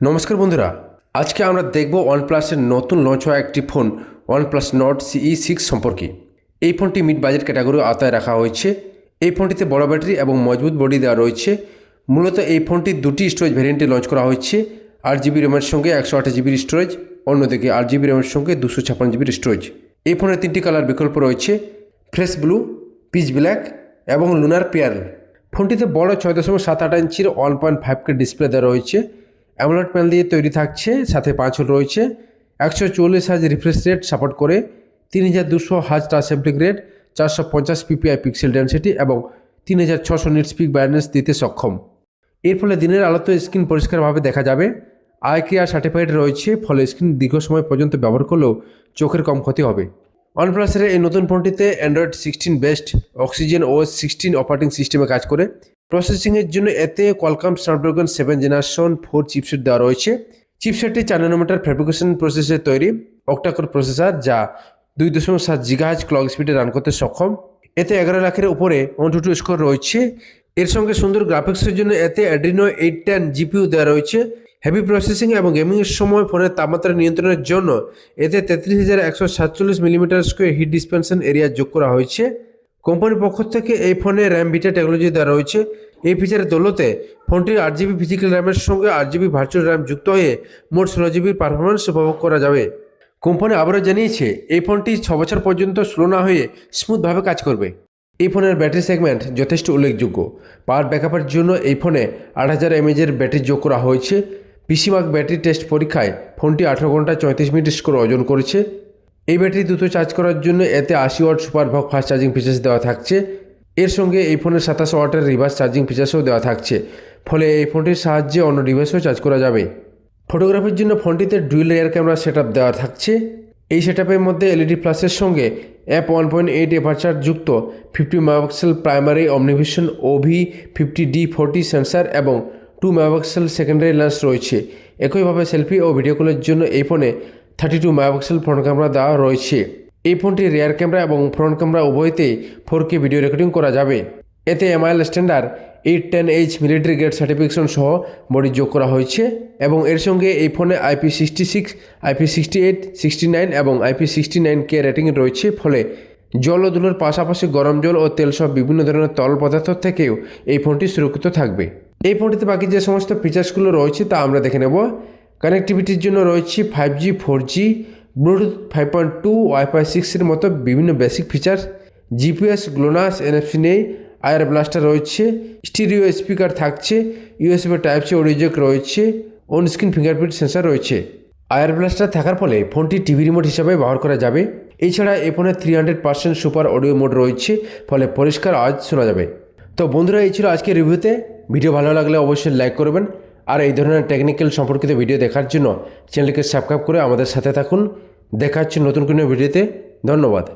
নমস্কার বন্ধুরা, আজকে আমরা দেখব ওয়ানপ্লাসের নতুন লঞ্চ হওয়া একটি ফোন ওয়ানপ্লাস নট CE6 সম্পর্কে। এই ফোনটি মিড বাজেট ক্যাটাগরির আওতায় রাখা হয়েছে। এই ফোনটিতে বড় ব্যাটারি এবং মজবুত বডি দেওয়া রয়েছে। মূলত এই ফোনটি দুটি স্টোরেজ ভ্যারিয়েন্টে লঞ্চ করা হয়েছে, 8GB র্যামের সঙ্গে 128GB স্টোরেজ, অন্যদিকে 8GB র্যামের সঙ্গে 256GB স্টোরেজ। এই ফোনের তিনটি কালার বিকল্প রয়েছে, ফ্রেশ ব্লু, পিচ ব্ল্যাক এবং লুনার পেয়ার। ফোনটিতে বড় 6.78 ইঞ্চির 1.5K ডিসপ্লে দেওয়া রয়েছে। অ্যামোলেড প্যানেল দিয়ে তৈরি থাকছে, সাথে 5 হোল রয়েছে। 144 হার্জ রিফ্রেশ রেট সাপোর্ট করে, 3200 hertz touch sampling rate, 450 ppi pixel density এবং 3600 নিটস পিক ব্রাইটনেস দিতে সক্ষম। এর ফলে দিনের আলোতে স্ক্রিন পরিষ্কারভাবে দেখা যাবে। IKEA সার্টিফাইড রয়েছে, ফলে স্ক্রিন দীর্ঘ সময় পর্যন্ত ব্যবহার করলেও চোখের কম ক্ষতি হবে। ওয়ানপ্লাসের এই নতুন ফোনটিতে Android 16 based Oxygen OS 16 operating সিস্টেমে কাজ করে। প্রসেসিংয়ের জন্য এতে কোয়ালকম স্ন্যাপড্রাগন 7 জেনারেশন 4 চিপসেট দেওয়া রয়েছে। চিপসেটটি 4 ন্যানোমিটার ফ্যাব্রিকেশন প্রসেসে তৈরি অক্টাকোর প্রসেসর, যা 2.7 GHz ক্লক স্পিডে রান করতে সক্ষম। এতে 11 লাখের উপরে ONTUTU স্কোর রয়েছে। এর সঙ্গে সুন্দর গ্রাফিক্সের জন্য এতে Adreno 810 GPU দেওয়া রয়েছে। হেভি প্রসেসিং এবং গেমিংয়ের সময় ফোনের তাপমাত্রা নিয়ন্ত্রণের জন্য এতে 33,147 মিলিমিটার স্কোয়ার হিট ডিসপেনশন এরিয়া যোগ করা হয়েছে। কোম্পানির পক্ষ থেকে এই ফোনে র্যাম বিটা টেকনোলজি দেওয়া রয়েছে। এই ফিচারের দৌলতে ফোনটির 8GB ফিজিক্যাল র্যামের সঙ্গে 8GB ভার্চুয়াল র্যাম যুক্ত হয়ে মোট 16GB পারফরমেন্স উপভোগ করা যাবে। কোম্পানি আবারও জানিয়েছে এই ফোনটি 6 বছর পর্যন্ত স্লো না হয়ে স্মুথভাবে কাজ করবে। এই ফোনের ব্যাটারি সেগমেন্ট যথেষ্ট উল্লেখযোগ্য। পাওয়ার ব্যাকআপের জন্য এই ফোনে 8000 mAh ব্যাটারি যোগ করা হয়েছে। PCMark ব্যাটারি টেস্ট পরীক্ষায় ফোনটি 18 ঘন্টা 34 মিনিট স্কোর অর্জন করেছে। এই ব্যাটারি দ্রুত চার্জ করার জন্য এতে 80 watt super VOOC fast charging features দেওয়া থাকছে। এর সঙ্গে এই ফোনের 27 ওয়াটের রিভার্স চার্জিং ফিচার্সও দেওয়া থাকছে, ফলে এই ফোনটির সাহায্যে অন্য ডিভাইসও চার্জ করা যাবে। ফটোগ্রাফির জন্য ফোনটিতে ডুয়েল রিয়ার ক্যামেরা সেটআপ দেওয়া থাকছে। এই সেটআপের মধ্যে LED প্লাসের সঙ্গে f1.8 অ্যাপারচার যুক্ত 50 মেগাপিক্সেল প্রাইমারি অমনিভিশন OV50D40 সেন্সার এবং 2 মেগাপিক্সেল সেকেন্ডারি লেন্স রয়েছে। একইভাবে সেলফি ও ভিডিও কলের জন্য এই ফোনে 32 মেগাপিক্সেল ফ্রন্ট ক্যামেরা দেওয়া রয়েছে। এই ফোনটির রিয়ার ক্যামেরা এবং ফ্রন্ট ক্যামেরা উভয়তেই 4K ভিডিও রেকর্ডিং করা যাবে। এতে MIL standard 810H military grade certification সহ বডি যোগ করা হয়েছে এবং এর সঙ্গে এই ফোনে IP66, IP68, 69 এবং IP69K রেটিং রয়েছে, ফলে জল ও ধুলোর পাশাপাশি গরম জল ও তেল সহ বিভিন্ন ধরনের তরল পদার্থ থেকেও এই ফোনটি সুরক্ষিত থাকবে। এই ফোনটিতে বাকি যে সমস্ত ফিচার্সগুলো রয়েছে তা আমরা দেখে নেব। কানেক্টিভিটির জন্য রয়েছে 5G, 4G, ব্লুটুথ 5.2, Wi-Fi 6 এর মতো বিভিন্ন basic features. GPS, GLONASS, NFC নেই। আয়ার ব্লাস্টার রয়েছে। স্টিরিও স্পিকার থাকছে। USB Type-C অডিও জ্যাক রয়েছে। অন স্ক্রিন ফিঙ্গারপ্রিন্ট সেন্সর রয়েছে। আয়ার ব্লাস্টার থাকার ফলে ফোনটি টিভি রিমোট হিসাবে ব্যবহার করা যাবে। এছাড়া এই ফোনে 300% সুপার অডিও মোড রয়েছে, ফলে পরিষ্কার আওয়াজ শোনা যাবে। তো বন্ধুরা, এই ছিল আজকের রিভিউতে। ভিডিও ভালো লাগলে অবশ্যই লাইক করবেন, আর এই ধরনের টেকনিক্যাল সম্পর্কিত ভিডিও দেখার জন্য চ্যানেলকে সাবস্ক্রাইব করে আমাদের সাথে থাকুন। দেখা হচ্ছে নতুন কোনো ভিডিওতে। ধন্যবাদ।